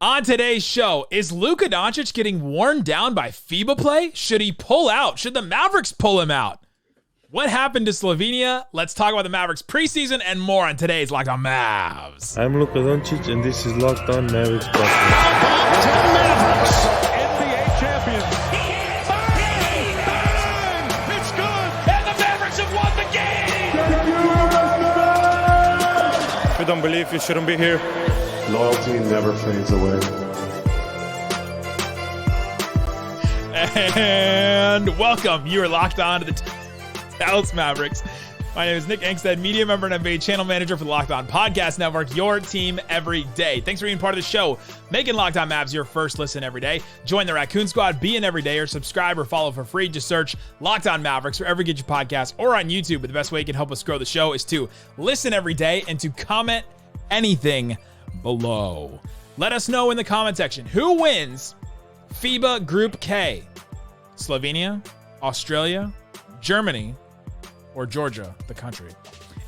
On today's show, is Luka Doncic getting worn down by FIBA play? Should he pull out? Should the Mavericks pull him out? What happened to Slovenia? Let's talk about the Mavericks preseason and more on today's Locked On Mavs. I'm Luka Doncic, and this is Locked On Mavericks Preseason. Mavericks, NBA champions. Bang! Bang! It's good! And the Mavericks have won the game! If you don't believe, you shouldn't be here. Loyalty never fades away. And welcome. You are locked on to the Dallas Mavericks. My name is Nick Angstadt, media member and NBA channel manager for the Locked On Podcast Network, your team every day. Thanks for being part of the show, making Locked On Mavs your first listen every day. Join the Raccoon Squad, be an everydayer, subscribe or follow for free. Just search Locked On Mavericks wherever you get your podcasts or on YouTube. But the best way you can help us grow the show is to listen every day and to comment anything below. Let us know in the comment section who wins FIBA Group K. Slovenia, Australia, Germany, or Georgia, the country.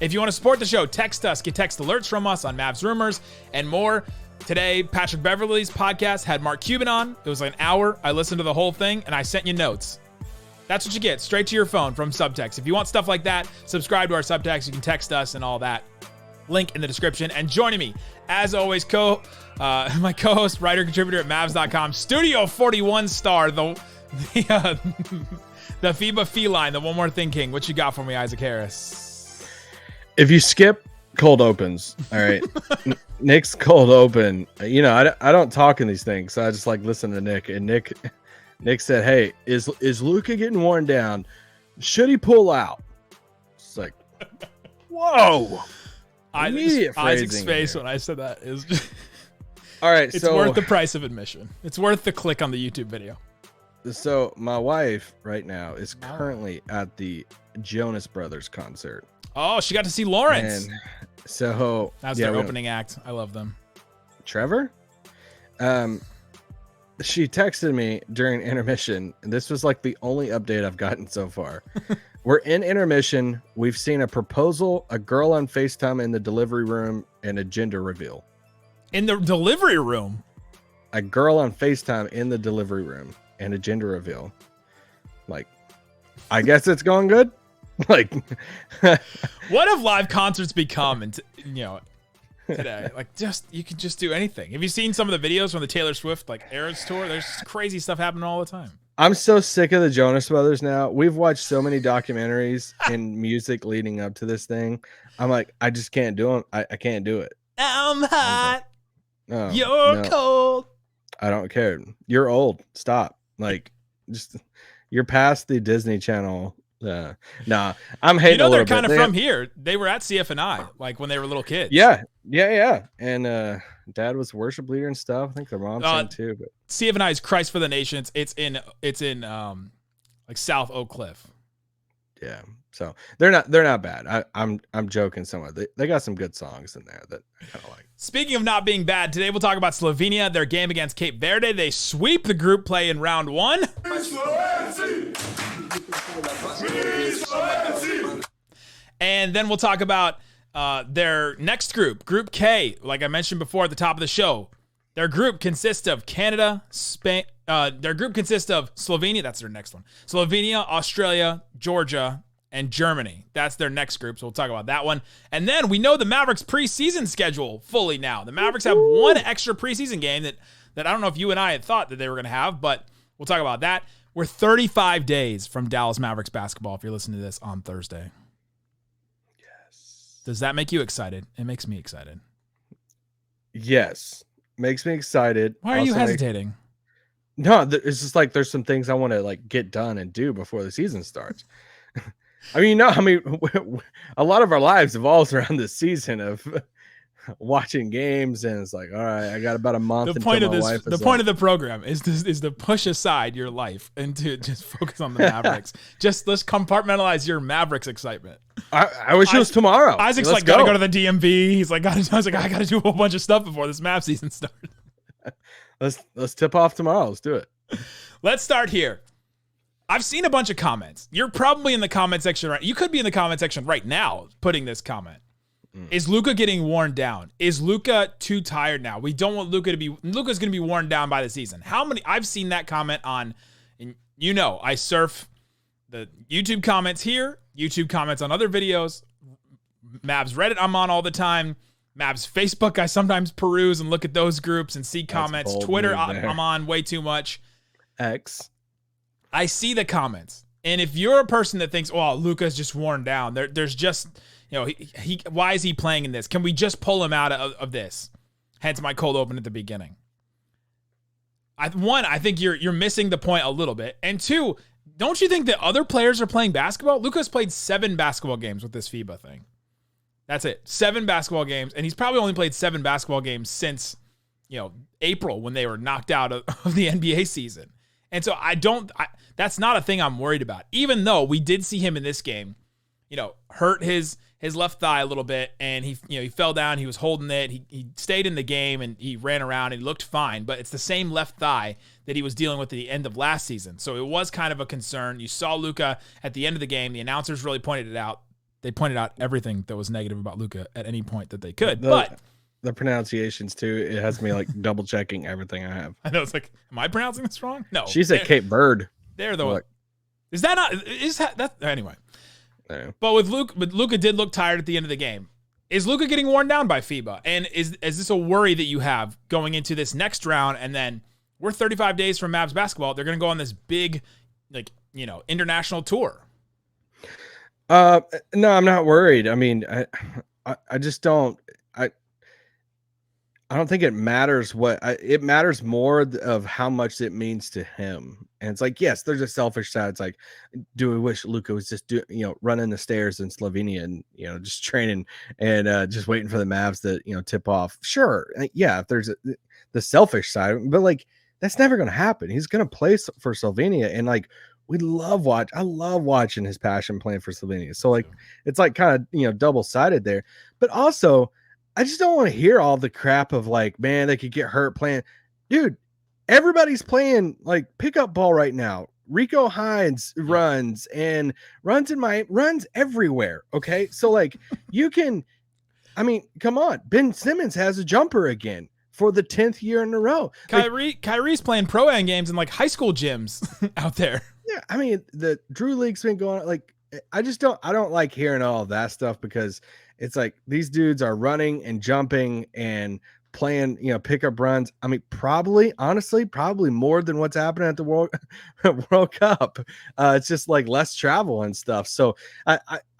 If you want to support the show, text us, get text alerts from us on Mavs rumors and more. Today, Patrick Beverley's podcast had Mark Cuban on. It was like an hour. I listened to the whole thing and I sent you notes. That's what you get straight to your phone from Subtext. If you want stuff like that, subscribe to our Subtext. You can text us and all that. Link in the description. And joining me, as always, my co-host, writer, contributor at Mavs.com, Studio 41 star, the FIBA feline, the One More Thing King. What you got for me, Isaac Harris? If you skip cold opens, all right. Nick's cold open. You know, I don't talk in these things, so I just like listen to Nick. And Nick said, "Hey, is Luka getting worn down? Should he pull out?" It's like, whoa. Isaac's face when I said that is just, all right. It's worth the price of admission. It's worth the click on the YouTube video. So my wife right now is currently at the Jonas Brothers concert. Oh, she got to see Lawrence. And so that's their opening act. I love them. Trevor? She texted me during intermission, and this was like the only update I've gotten so far. We're in intermission. We've seen a proposal, a girl on FaceTime in the delivery room, and a gender reveal. In the delivery room? A girl on FaceTime in the delivery room and a gender reveal. Like, I guess it's going good. Like, what have live concerts become? And today, like, you can just do anything. Have you seen some of the videos from the Taylor Swift Eras tour? There's crazy stuff happening all the time. I'm so sick of the Jonas Brothers now. We've watched so many documentaries and music leading up to this thing. I'm like, I just can't do them. I can't do it. I'm hot. Oh, You're cold. I don't care. You're old. Stop. Like, just you're past the Disney Channel. Nah, I'm hating. They're kind of from here. They were at CFNI like when they were little kids. Yeah. And Dad was worship leader and stuff. I think their mom sang too. But CFNI is Christ for the Nations. It's in like South Oak Cliff. Yeah. So they're not bad. I'm joking somewhat. They got some good songs in there that I kind of like. Speaking of not being bad, today we'll talk about Slovenia, their game against Cape Verde. They sweep the group play in round one. And then we'll talk about their next group, Group K. Like I mentioned before at the top of the show, their group consists of Canada, Spain. Their group consists of Slovenia. That's their next one. Slovenia, Australia, Georgia, and Germany. That's their next group, so we'll talk about that one. And then we know the Mavericks preseason schedule fully now. The Mavericks have one extra preseason game that I don't know if you and I had thought that they were going to have, but we'll talk about that. We're 35 days from Dallas Mavericks basketball if you're listening to this on Thursday. Yes. Does that make you excited? It makes me excited. Yes. Makes me excited. Why are you hesitating? No, it's just like there's some things I want to like get done and do before the season starts. I mean, a lot of our lives evolves around this season of watching games, and it's like, all right, I got about a month. The point of the program is to push aside your life and to just focus on the Mavericks. Just let's compartmentalize your Mavericks excitement. I wish it was tomorrow. Isaac's like, gotta go to the DMV. He's like, I gotta do a whole bunch of stuff before this Mavs season starts. Let's tip off tomorrow. Let's do it. Let's start here. I've seen a bunch of comments. You're probably in the comment section right. You could be in the comment section right now putting this comment. Is Luka getting worn down? Is Luka too tired now? We don't want Luka to be. Luka's going to be worn down by the season. How many? I've seen that comment on, and I surf the YouTube comments here, YouTube comments on other videos, Mavs Reddit I'm on all the time, Mavs Facebook I sometimes peruse and look at those groups and see comments. Twitter I'm on way too much. X. I see the comments, and if you're a person that thinks, "Oh, Luka's just worn down," there's just he why is he playing in this? Can we just pull him out of this? Hence my cold open at the beginning. I think you're missing the point a little bit, and two, don't you think that other players are playing basketball? Luka's played 7 basketball games with this FIBA thing. That's it. 7 basketball games. And he's probably only played 7 basketball games since, April when they were knocked out of the NBA season. And so that's not a thing I'm worried about. Even though we did see him in this game, hurt his left thigh a little bit, and he fell down, he was holding it, he stayed in the game, and he ran around and he looked fine, but it's the same left thigh that he was dealing with at the end of last season. So it was kind of a concern. You saw Luka at the end of the game, the announcers really pointed it out. They pointed out everything that was negative about Luka at any point that they could. But the pronunciations too, it has me like double checking everything I have. I know, it's like, am I pronouncing this wrong? No. She's at Cape Verde. They're the one. Is that not that anyway? No. But Luka did look tired at the end of the game. Is Luka getting worn down by FIBA? And is this a worry that you have going into this next round? And then we're 35 days from Mavs basketball. They're going to go on this big, international tour. No, I'm not worried. I mean, I just don't. I don't think it matters it matters more of how much it means to him. And it's like, yes, there's a selfish side. It's like, do we wish Luka was just running the stairs in Slovenia and, just training and just waiting for the Mavs to, tip off. Sure. Yeah. If there's the selfish side, but like, that's never going to happen. He's going to play for Slovenia. And like, I love watching his passion playing for Slovenia. So like, it's like kind of, double-sided there, but also I just don't want to hear all the crap of like, man, they could get hurt playing. Dude, everybody's playing like pickup ball right now. Rico Hines runs everywhere. Okay. So like come on. Ben Simmons has a jumper again for the 10th year in a row. Kyrie's playing pro-am games in like high school gyms out there. Yeah. I mean, the Drew League's been going like, I don't like hearing all of that stuff because it's like these dudes are running and jumping and playing, pickup runs. I mean, probably more than what's happening at the World Cup. It's just like less travel and stuff. So I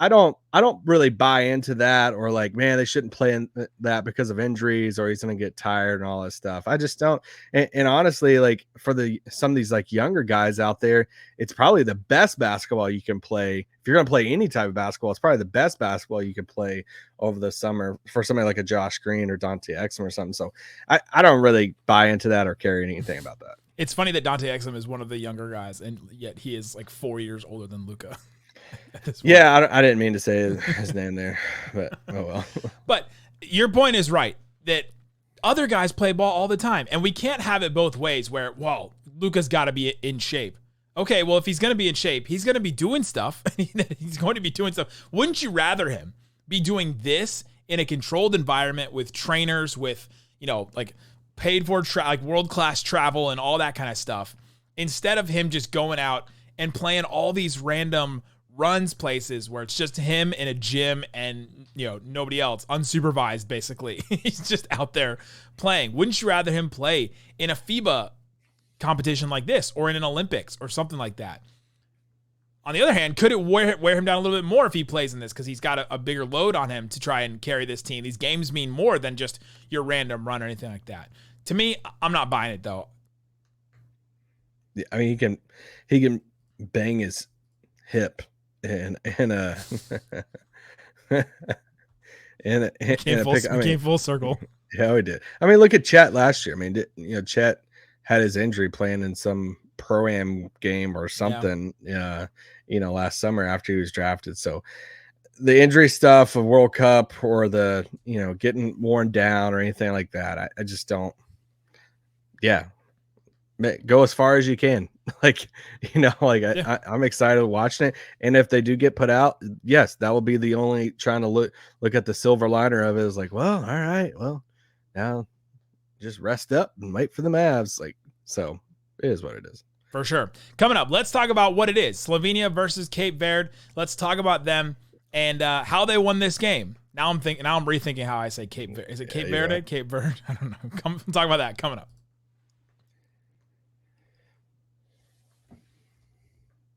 don't really buy into that, or like, man, they shouldn't play in that because of injuries, or he's going to get tired and all that stuff. I just don't. And honestly, like for some of these like younger guys out there, it's probably the best basketball you can play. If you're going to play any type of basketball, it's probably the best basketball you can play over the summer for somebody like a Josh Green or Dante Exum or something. So I don't really buy into that or care anything about that. It's funny that Dante Exum is one of the younger guys, and yet he is like 4 years older than Luka. Yeah, I didn't mean to say his name there, but oh well. But your point is right, that other guys play ball all the time, and we can't have it both ways where, well, Luka's got to be in shape. Okay, well, if he's going to be in shape, he's going to be doing stuff. He's going to be doing stuff. Wouldn't you rather him be doing this in a controlled environment with trainers, with, like paid for like world-class travel and all that kind of stuff, instead of him just going out and playing all these random runs places where it's just him in a gym and, nobody else, unsupervised, basically. He's just out there playing. Wouldn't you rather him play in a FIBA competition like this, or in an Olympics or something like that? On the other hand, could it wear him down a little bit more if he plays in this, because he's got a bigger load on him to try and carry this team? These games mean more than just your random run or anything like that. To me, I'm not buying it though. Yeah, I mean, he can bang his hip and came full circle. Yeah, we did. I mean, look at Chet last year. I mean, Chet had his injury playing in some pro-am game or something, last summer after he was drafted. So the injury stuff of World Cup, or the, getting worn down or anything like that, I just don't. Yeah. Go as far as you can. Like, I'm excited watching it. And if they do get put out, yes, that will be the only trying to look at the silver liner of it is like, well, all right, well, now just rest up and wait for the Mavs. Like, so it is what it is. For sure. Coming up, let's talk about what it is. Slovenia versus Cape Verde. Let's talk about them and how they won this game. Now I'm rethinking how I say Cape Verde. Is it Cape Verde? Yeah. Cape Verde? I don't know. Talk about that coming up.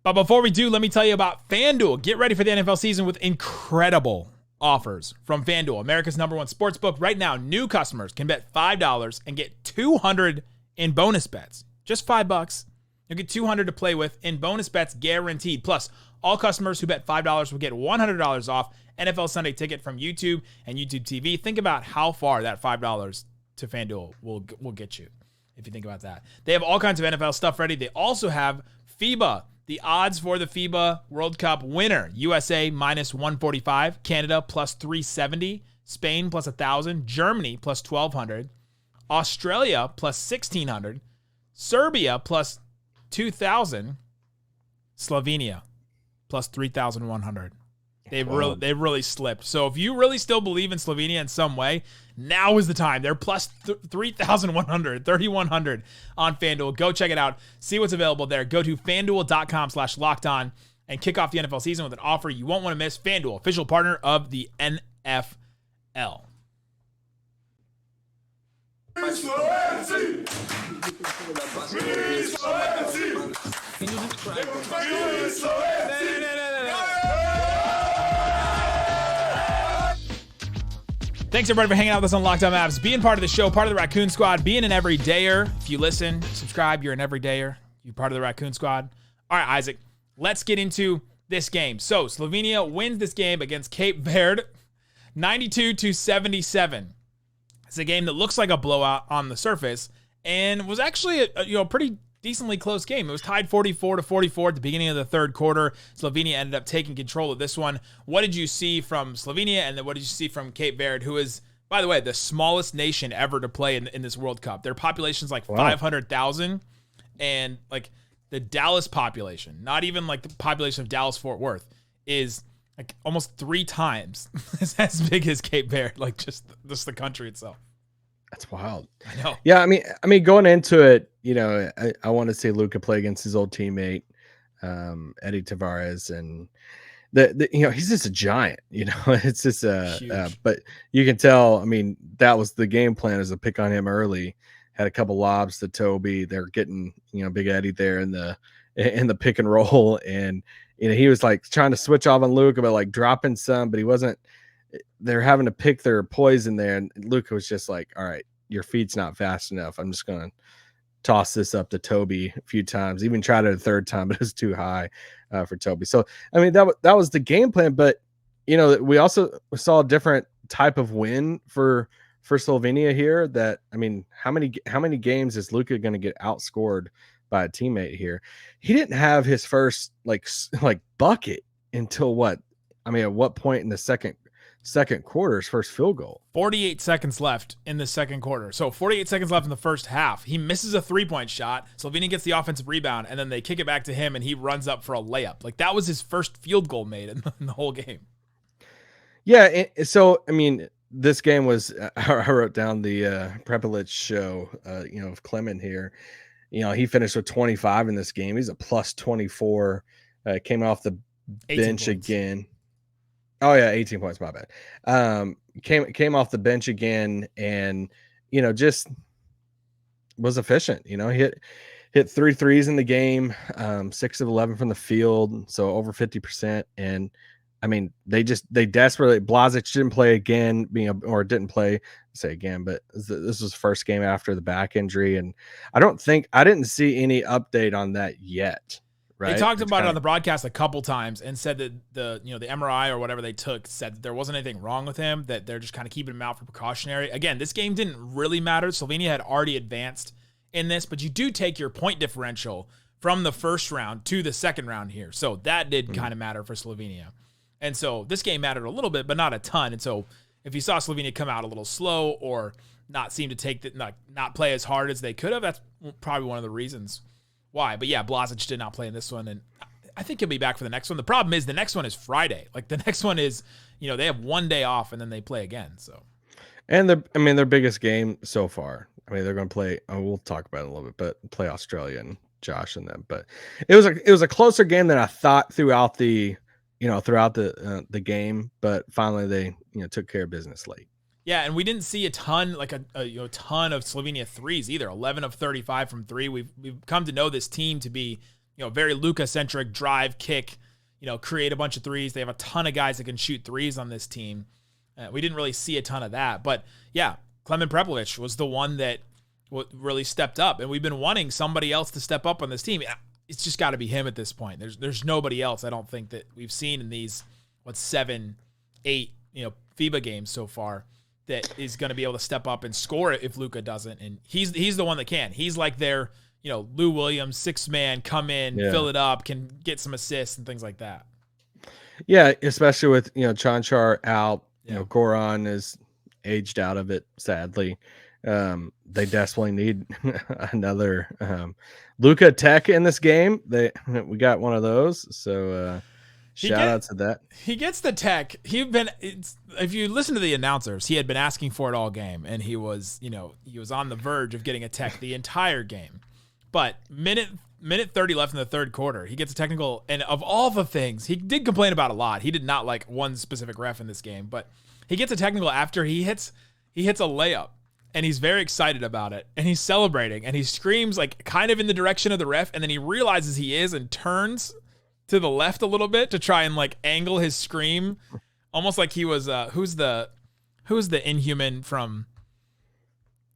But before we do, let me tell you about FanDuel. Get ready for the NFL season with incredible offers from FanDuel, America's #1 sportsbook. Right now, new customers can bet $5 and get $200 in bonus bets. Just $5. You'll get $200 to play with in bonus bets guaranteed. Plus, all customers who bet $5 will get $100 off NFL Sunday Ticket from YouTube and YouTube TV. Think about how far that $5 to FanDuel will get you, if you think about that. They have all kinds of NFL stuff ready. They also have FIBA. The odds for the FIBA World Cup winner: USA -145, Canada +370, Spain +1,000, Germany +1,200, Australia +1,600, Serbia +2,000, Slovenia +3,100. They've really slipped. So if you really still believe in Slovenia in some way, now is the time. They're +3,100, 3,100 on FanDuel. Go check it out. See what's available there. Go to FanDuel.com/lockedon and kick off the NFL season with an offer you won't want to miss. FanDuel, official partner of the NFL. Thanks, everybody, for hanging out with us on Locked On Mavs, being part of the show, part of the Raccoon Squad, being an everydayer. If you listen, subscribe, you're an everydayer. You're part of the Raccoon Squad. All right, Isaac, let's get into this game. So, Slovenia wins this game against Cape Verde, 92-77. It's a game that looks like a blowout on the surface and was actually a pretty decently close game. It was tied 44-44 at the beginning of the third quarter. Slovenia ended up taking control of this one. What did you see from Slovenia, and then what did you see from Cape Verde, who is, by the way, the smallest nation ever to play in this World Cup? Their population is like 500,000, and like the Dallas population, not even like the population of Dallas-Fort Worth, is like almost 3 times as big as Cape Verde, like just the country itself. That's wild. I know. Yeah, I mean, going into it, I want to see Luka play against his old teammate, Eddie Tavares, and he's just a giant. It's just but you can tell. I mean, that was the game plan, as a pick on him early. Had a couple lobs to Toby. They're getting Big Eddie there in the pick and roll, and he was like trying to switch off on Luka, but like dropping some, but he wasn't. They're having to pick their poison there, and Luka was just like, all right, your feet's not fast enough. I'm just going to toss this up to Toby a few times, even tried it a third time, but it was too high for Toby. So, I mean, that was the game plan, but, we also saw a different type of win for Slovenia here. That, I mean, how many games is Luka going to get outscored by a teammate here? He didn't have his first like bucket until what? I mean, at what point in the second quarter's first field goal? 48 seconds left in the second quarter. So 48 seconds left in the first half. He misses a 3-point shot. Slovenia gets the offensive rebound, and then they kick it back to him, and he runs up for a layup. Like, that was his first field goal made in the whole game. Yeah, so, I mean, this game was, I wrote down the Prepelic show, of Clement here. He finished with 25 in this game. He's a plus 24. Came off the bench again. Oh yeah, 18 points, my bad. Came off the bench again, and just was efficient. He hit 3 threes in the game, 6 of 11 from the field, so over 50%. And I mean, they desperately, Blazic didn't play again, didn't play, say again, but this was the first game after the back injury, and I didn't see any update on that yet. Right? They talked about it on the broadcast a couple times and said that the MRI or whatever they took said that there wasn't anything wrong with him, that they're just kind of keeping him out for precautionary. Again, this game didn't really matter. Slovenia had already advanced in this, but you do take your point differential from the first round to the second round here. So that did kind of matter for Slovenia. And so this game mattered a little bit, but not a ton. And so if you saw Slovenia come out a little slow or not seem to take not play as hard as they could have, that's probably one of the reasons why. But yeah, Blasic did not play in this one, and I think he'll be back for the next one. The problem is the next one is Friday. Like the next one is, they have one day off and then they play again. So, and their biggest game so far. I mean, they're going to play. We'll talk about it in a little bit, but play Australia and Josh and them. But it was a closer game than I thought throughout the game. But finally, they took care of business late. Yeah, and we didn't see a ton, like a ton of Slovenia threes either. 11 of 35 from three. We've come to know this team to be very Luka centric, drive, kick, create a bunch of threes. They have a ton of guys that can shoot threes on this team. We didn't really see a ton of that, but yeah, Klemen Prepelic was the one that really stepped up, and we've been wanting somebody else to step up on this team. It's just got to be him at this point. There's nobody else I don't think that we've seen in these 7, 8 FIBA games so far that is going to be able to step up and score it if Luka doesn't, and he's the one that can. He's like their Lou Williams, 6-man, come in, fill it up, can get some assists and things like that. Yeah, especially with Chanchar out. Goran is aged out of it, sadly. They desperately need another Luka Tech in this game. We got one of those, so shout out to that. He gets the tech. If you listen to the announcers, he had been asking for it all game, and he was on the verge of getting a tech the entire game. But minute 30 left in the third quarter, he gets a technical, and of all the things, he did complain about a lot. He did not like one specific ref in this game, but he gets a technical after he hits a layup, and he's very excited about it, and he's celebrating, and he screams like kind of in the direction of the ref, and then he realizes he is and turns to the left a little bit to try and like angle his scream, almost like he was who's the Inhuman from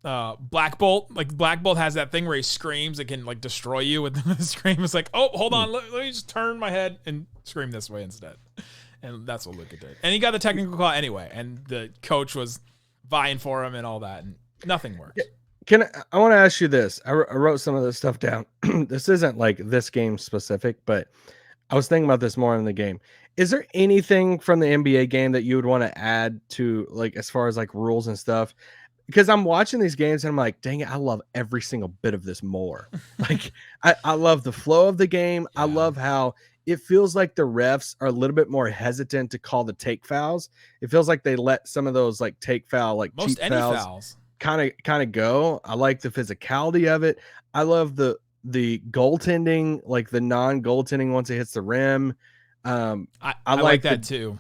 Black Bolt. Like Black Bolt has that thing where he screams, it can like destroy you with the scream. It's like, oh, hold on, let me just turn my head and scream this way instead. And that's what Luka did. And he got the technical call anyway, and the coach was vying for him and all that, and nothing worked. I want to ask you this. I wrote some of this stuff down. This isn't like this game specific, but I was thinking about this more in the game. Is there anything from the NBA game that you would want to add to, like, as far as like rules and stuff? Because I'm watching these games and I'm like, dang it, I love every single bit of this more. Like, I love the flow of the game. Yeah. I love how it feels like the refs are a little bit more hesitant to call the take fouls. It feels like they let some of those like take foul, like most cheap any fouls kind of go. I like the physicality of it. I love the goaltending, like the non-goaltending once it hits the rim. I like that too.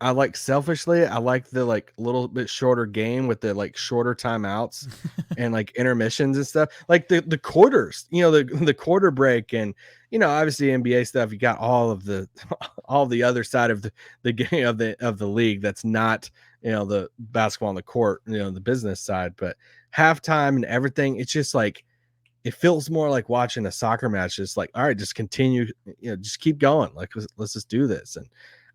I like selfishly, I like the like little bit shorter game with the like shorter timeouts and like intermissions and stuff. Like the quarters, the quarter break, and obviously NBA stuff. You got all the other side of the game of the league that's not the basketball on the court, the business side. But halftime and everything, it's just like it feels more like watching a soccer match. Just like, all right, just continue, just keep going. Like let's just do this. And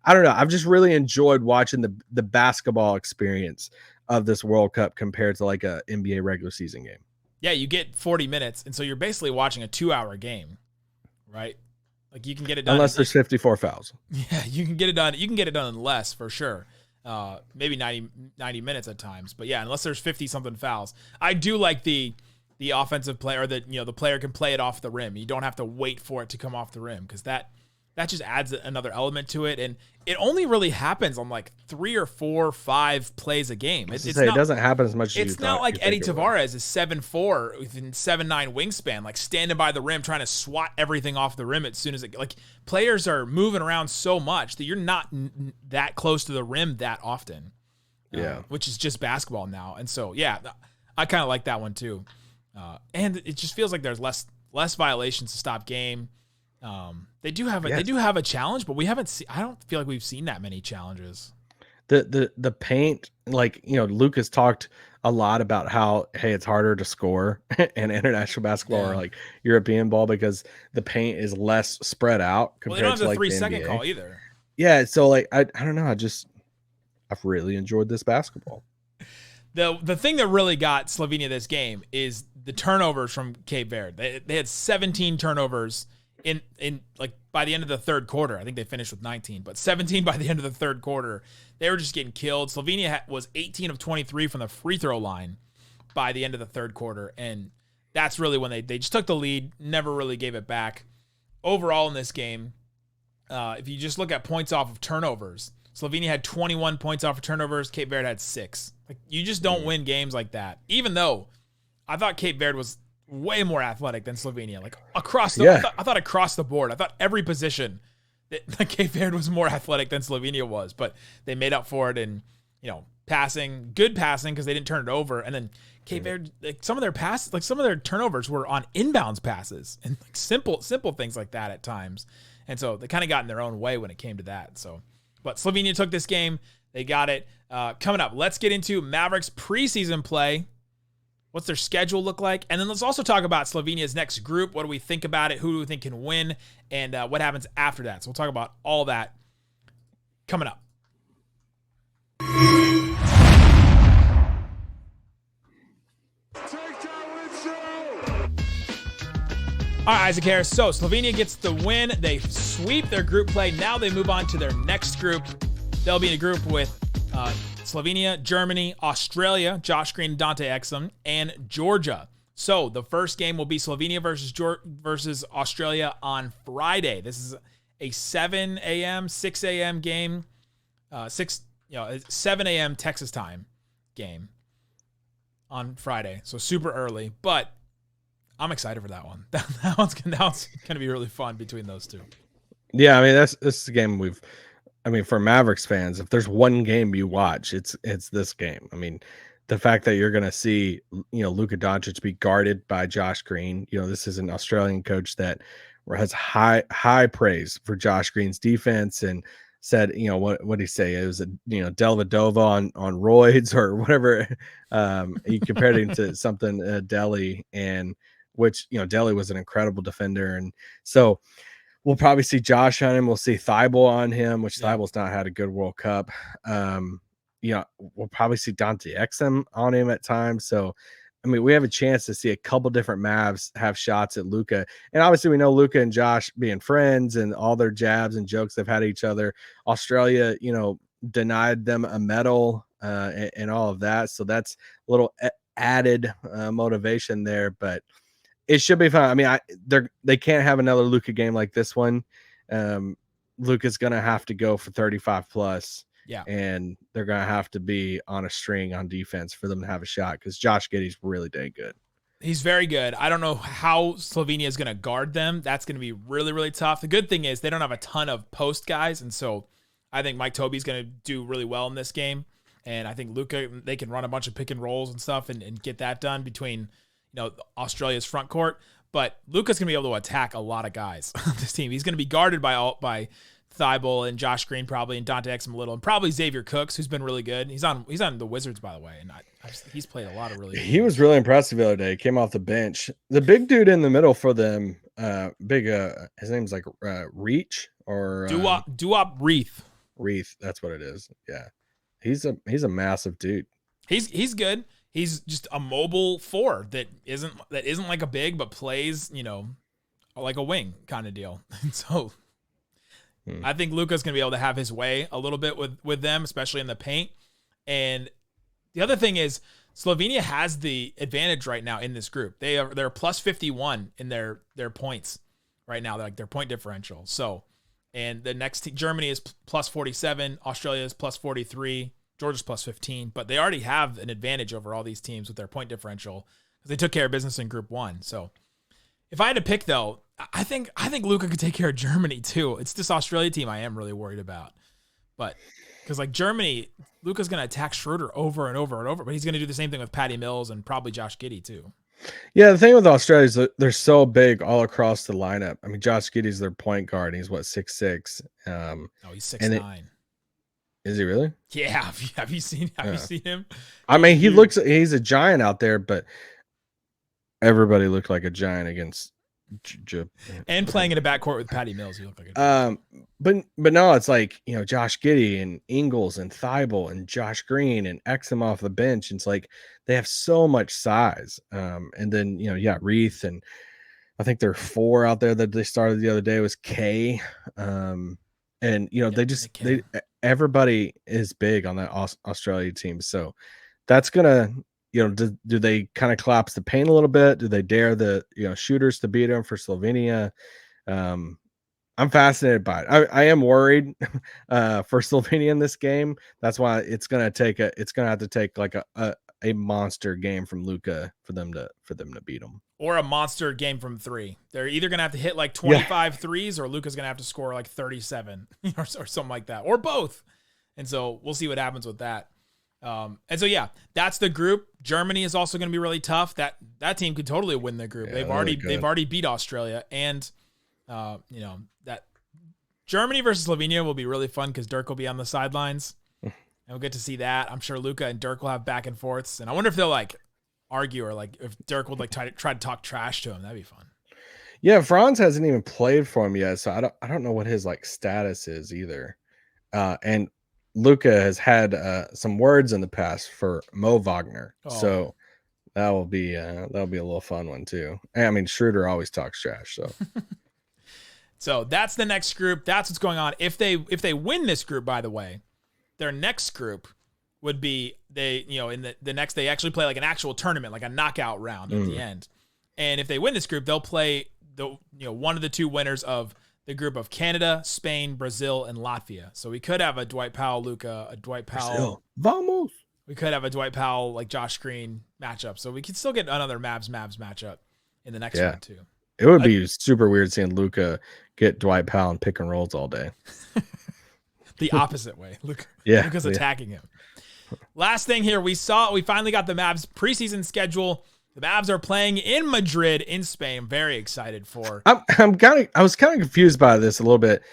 I don't know. I've just really enjoyed watching the basketball experience of this World Cup compared to like a NBA regular season game. Yeah, you get 40 minutes, and so you're basically watching a 2-hour game, right? Like you can get it done unless there's 54 fouls. Yeah, you can get it done. You can get it done in less for sure. Maybe 90 minutes at times, but yeah, unless there's 50 something fouls. I do like the offensive play, or that the player can play it off the rim. You don't have to wait for it to come off the rim, because that just adds another element to it. And it only really happens on like 3 or 4 or 5 plays a game. It doesn't happen as much as it's not like Eddie Tavares is 7'4" with 7'9" wingspan, like standing by the rim trying to swat everything off the rim as soon as it, like players are moving around so much that you're not that close to the rim that often. Yeah. Which is just basketball now. And so, yeah, I kind of like that one too. And it just feels like there's less violations to stop game. They do have a challenge, but we haven't seen. I don't feel like we've seen that many challenges. The paint, like Lucas talked a lot about how it's harder to score in international basketball or like European ball because the paint is less spread out compared they don't have to like the 3-second call either. Yeah, so like I don't know. I've really enjoyed this basketball. The thing that really got Slovenia this game is the turnovers from Cape Verde. They had 17 turnovers in like by the end of the third quarter. I think they finished with 19, but 17 by the end of the third quarter. They were just getting killed. Slovenia was 18 of 23 from the free throw line by the end of the third quarter, and that's really when they just took the lead, never really gave it back. Overall in this game, if you just look at points off of turnovers, Slovenia had 21 points off of turnovers. Cape Verde had 6. Like, you just don't win games like that. Even though I thought Cape Verde was way more athletic than Slovenia. Like across the, I thought across the board. I thought every position that Cape Verde was more athletic than Slovenia was. But they made up for it in, passing, good passing because they didn't turn it over, and then Cape Verde, like some of their turnovers were on inbounds passes and like simple things like that at times. And so they kind of got in their own way when it came to that. So, but Slovenia took this game. They got it. Coming up, let's get into Mavericks preseason play. What's their schedule look like? And then let's also talk about Slovenia's next group. What do we think about it? Who do we think can win? And what happens after that? So we'll talk about all that coming up. All right, Isaac Harris. So Slovenia gets the win. They sweep their group play. Now they move on to their next group. They'll be in a group with Slovenia, Germany, Australia, Josh Green and Dante Exum, and Georgia. So the first game will be Slovenia versus Australia on Friday. This is a 7 a.m., 6 a.m. game. 7 a.m. Texas time game on Friday. So super early, but I'm excited for that one. That one's gonna be really fun between those two. Yeah, I mean this is a game for Mavericks fans, if there's one game you watch, it's this game. I mean, the fact that you're gonna see Luka Doncic be guarded by Josh Green. This is an Australian coach that has high praise for Josh Green's defense and said, what did he say? It was Delvedova on roids or whatever. He compared him to something Delhi, and which Delhi was an incredible defender, and so we'll probably see Josh on him. We'll see Thibault on him, which Thibault's not had a good World Cup. We'll probably see Dante Exum on him at times. So, I mean, we have a chance to see a couple different Mavs have shots at Luka. And obviously we know Luka and Josh being friends and all their jabs and jokes they've had at each other. Australia, denied them a medal and all of that. So that's a little added motivation there, but it should be fun. I mean, they can't have another Luka game like this one. Luka's going to have to go for 35 plus. Yeah. And they're going to have to be on a string on defense for them to have a shot because Josh Giddey's really dang good. He's very good. I don't know how Slovenia is going to guard them. That's going to be really, really tough. The good thing is they don't have a ton of post guys, and so I think Mike Tobey's going to do really well in this game. And I think Luka, they can run a bunch of pick and rolls and stuff and get that done between Australia's front court. But Luka's going to be able to attack a lot of guys on this team. He's going to be guarded by Thibault and Josh Green probably, and Dante Exum a little, and probably Xavier Cooks, who's been really good. He's on the Wizards, by the way, and he's played a lot of really good He was really impressive the other day. He came off the bench. The big dude in the middle for them, his name's like Reach or Duop Reith. That's what it is. Yeah, he's a massive dude. He's good. He's just a mobile four that isn't like a big, but plays like a wing kind of deal. And so I think Luka's going to be able to have his way a little bit with them, especially in the paint. And the other thing is Slovenia has the advantage right now in this group. They're plus 51 in their points right now. They're like their point differential. So, and the next Germany is plus 47, Australia is plus 43, Georgia's plus 15, but they already have an advantage over all these teams with their point differential because they took care of business in Group 1. So if I had to pick, though, I think Luka could take care of Germany, too. It's this Australia team I am really worried about. But because, like, Germany, Luka's going to attack Schroeder over and over and over, but he's going to do the same thing with Patty Mills and probably Josh Giddey, too. Yeah, the thing with Australia is they're so big all across the lineup. I mean, Josh Giddey's their point guard, and he's, 6'6". He's 6'9". Is he really? Yeah. Have you seen him? I mean, he's a giant out there, but everybody looked like a giant against and playing in a backcourt with Patty Mills, he looked like a but no, it's like Josh Giddey and Ingles and Thibault and Josh Green and Exum off the bench. And it's like they have so much size. And then Reith, and I think there are 4 out there that they started the other day was K. Everybody is big on that Australia team. So that's gonna do they kind of collapse the paint a little bit? Do they dare the shooters to beat them for Slovenia? I'm fascinated by it. I am worried for Slovenia in this game. That's why it's gonna have to take like a monster game from Luka for them to beat them. Or a monster game from 3. They're either going to have to hit like 25 threes, or Luka's going to have to score like 37 or something like that, or both. And so we'll see what happens with that. And so, yeah, that's the group. Germany is also going to be really tough. That team could totally win the group. Yeah, they've already beat Australia, and that Germany versus Slovenia will be really fun because Dirk will be on the sidelines, and we'll get to see that. I'm sure Luka and Dirk will have back and forths, and I wonder if they'll like argue, or like if Dirk would like try to talk trash to him. That'd be fun. Yeah, Franz hasn't even played for him yet, so I don't know what his like status is either. And Luka has had some words in the past for Mo Wagner, so that'll be a little fun one too. I mean, Schroeder always talks trash, so. So that's the next group. That's what's going on. If they win this group, by the way, their next group would be in the next, they actually play like an actual tournament, like a knockout round at the end. And if they win this group, they'll play one of the 2 winners of the group of Canada, Spain, Brazil, and Latvia. So we could have a Dwight Powell, Luka, a Dwight Powell. Vamos. We could have a Dwight Powell, like Josh Green matchup. So we could still get another Mavs matchup in the next one too. It would be super weird seeing Luka get Dwight Powell and pick and rolls all day. The opposite way. Luka's attacking him. Last thing here, we finally got the Mavs preseason schedule. The Mavs are playing in Madrid in Spain. I'm very excited for. I was kind of confused by this a little bit.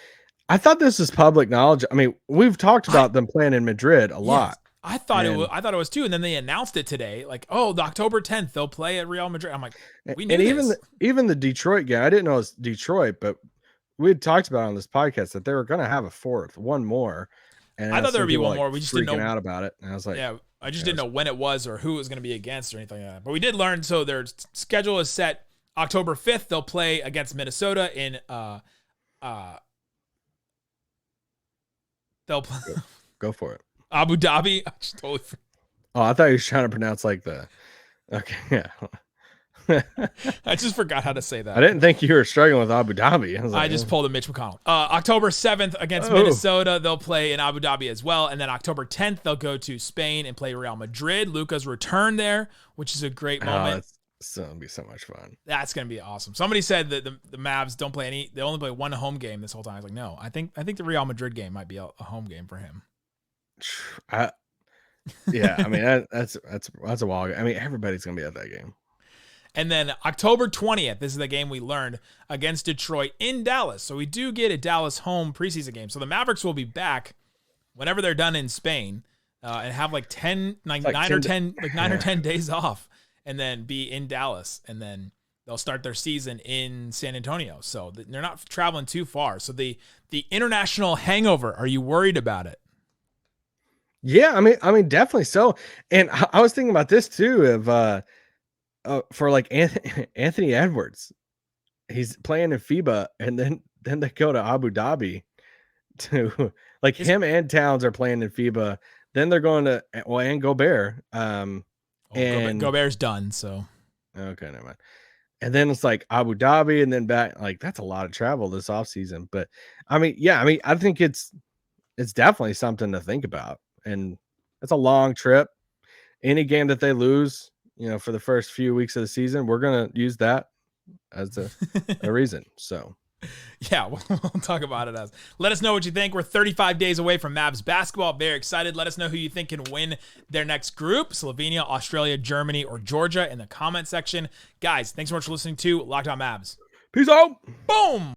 I thought this was public knowledge. I mean, we've talked about them playing in Madrid a lot. I thought it was too, and then they announced it today. Like, the October 10th they'll play at Real Madrid. I'm like, we knew this. Even the Detroit game. I didn't know it was Detroit, but we had talked about on this podcast that they were going to have one more. And I thought there would be one more. We just didn't know out about it. And I was like, I just didn't know when it was or who it was going to be against or anything like that. But we did learn. So their schedule is set October 5th. They'll play against Minnesota in they'll play. Go for it. Abu Dhabi. I just totally. I thought you were trying to pronounce like the. Okay, yeah. I just forgot how to say that. I didn't think you were struggling with Abu Dhabi. I just pulled a Mitch McConnell. October 7th against Minnesota, they'll play in Abu Dhabi as well. And then October 10th, they'll go to Spain and play Real Madrid. Luka's return there, which is a great moment. It's going to be so much fun. That's going to be awesome. Somebody said that the Mavs don't play they only play one home game this whole time. I was like, no, I think the Real Madrid game might be a home game for him. Yeah, I mean, that's a wild. I mean, everybody's going to be at that game. And then October 20th, this is the game we learned, against Detroit in Dallas. So we do get a Dallas home preseason game. So the Mavericks will be back whenever they're done in Spain and have like 9 or 10 days off, and then be in Dallas, and then they'll start their season in San Antonio. So they're not traveling too far. So the international hangover, are you worried about it? Yeah, I mean, definitely so. And I was thinking about this too, for like Anthony Edwards, he's playing in FIBA, and then they go to Abu Dhabi to like him and Towns are playing in FIBA. Then they're going to and Gobert. And Gobert's done. So okay, never mind. And then it's like Abu Dhabi, and then back. Like that's a lot of travel this offseason. But I mean, I think it's definitely something to think about, and it's a long trip. Any game that they lose, for the first few weeks of the season, we're going to use that as a reason. So, yeah, we'll talk about it as. Let us know what you think. We're 35 days away from Mavs basketball. Very excited. Let us know who you think can win their next group: Slovenia, Australia, Germany, or Georgia in the comment section. Guys, thanks so much for listening to Locked On Mavs. Peace out. Boom.